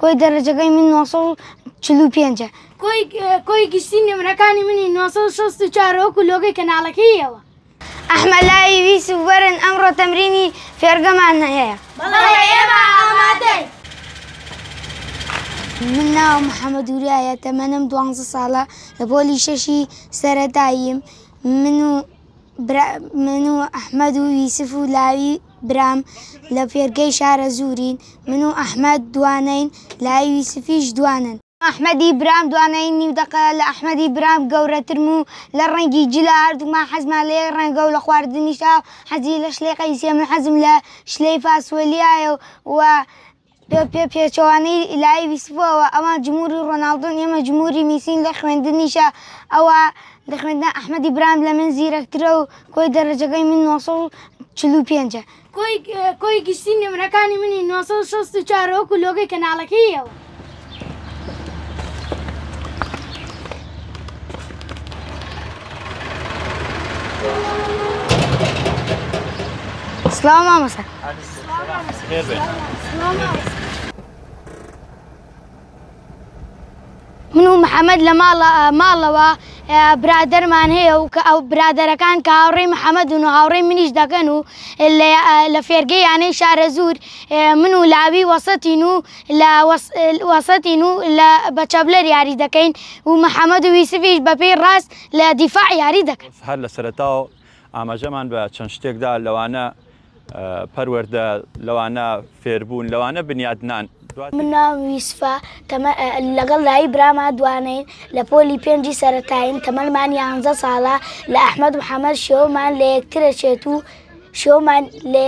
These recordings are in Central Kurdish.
كوي درجة من نوصل تلو بينجا كوي قشتيني مركاني مني نوصل شوستو شارو كلوغي كنالك هيوا أحمد لا يوسف ورن أمر تمريني في أرقام النهاية منا محمد ورايا تمنم دوانز صالة لبولي ششي سردايم منو أحمد ويوسف ولاوي برام لفيرقي شارع زورين منو أحمد دوانين لا يوسفيش دوانن أحمد إبراهيم دوانيني ودقة لأحمد إبراهيم قورة ترمو للرنجي جلا أردو ما حزم عليه رنجو لخوارد النشاء حزي لشليقة يسيا حزم لشليفة سوليا و بيبي شواني لاعب يسفوا أما جمهور رونالدو يما جمهوري ميسين لخوان النشاء أو لخوان أحمد إبراهيم لمن زيرك ترو كوي درجة من وصل تلو بينجا كوي قشتيني مركاني مني نوصل شوستو شارو كلوغي كنالك هيوا سلام عليكم. منو محمد لما برادر من هي أو برادر كان كهوري محمد ونهوري منيش دكانو اللي لفرقي يعني شعر زور منو لعبي وسطينو لا وسطينو لا بتشابلر ياري دكين ومحمد ويوسفيش ببي راس لدفاع ياري دكين. هلا سرتاو أما جمان بتشنشتك دا لو أنا پەروەردە لەوانە فێربوون لەوانە بنیادنان من ناوم یوسفە لەگەڵ لای براما دوانین لە پۆلی پێنجی سەرەتایین تەمەنمان 11 ساڵە لە ئەحمەد محەممەد شێومان لە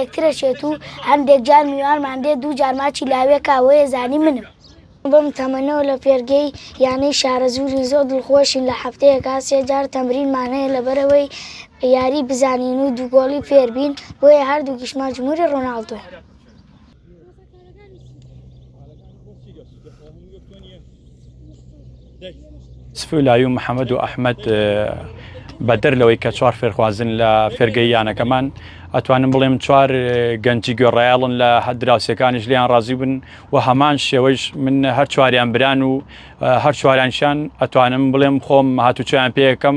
یەکترە چێت و هەندێک جار میوانمان دێ دوو جارماچی لاوێک ئەوەیە زانی منم بم تەمەنەوە لە پێرگەی یانەی شارەزووری زۆر دڵخۆشین لە هەفتەیەکا 3 جار تەمرینمانەیە لەبەرەوەی یاری بزانین و دووگۆڵی فێربین بۆیە هەردووکیشمان جمهوری رۆناڵدۆ. سفولایی و محەممەد و ئەحمەد بەدەر لەوەی کە چوار فێرخوازن لە فێرگەییانەکەمان ئەتوانم بڵێم چوار گەنجی گوێڕایاڵن لە دراوسەکانیش لیان ڕازی بن و هەمان شێوەیش من هەر چواریان بران و هەر چواریانشان ئەتوانم بڵێم خۆم هاتوچۆیان پێ یەکەم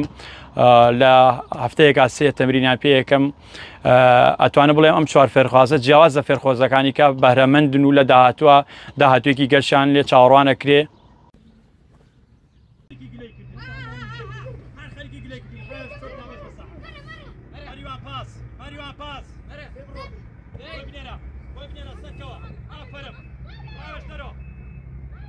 لە هەفتەیەکا 3 تەمرینیان پێ یەکەم ئەتوانم بڵێم ئەم چوار فێرخوازە جیاواز لە فێرخۆزەکانی کە بەهرەمەندن و لە داهاتوویەکی گەشتیان لێ چاوەڕوانە کرێ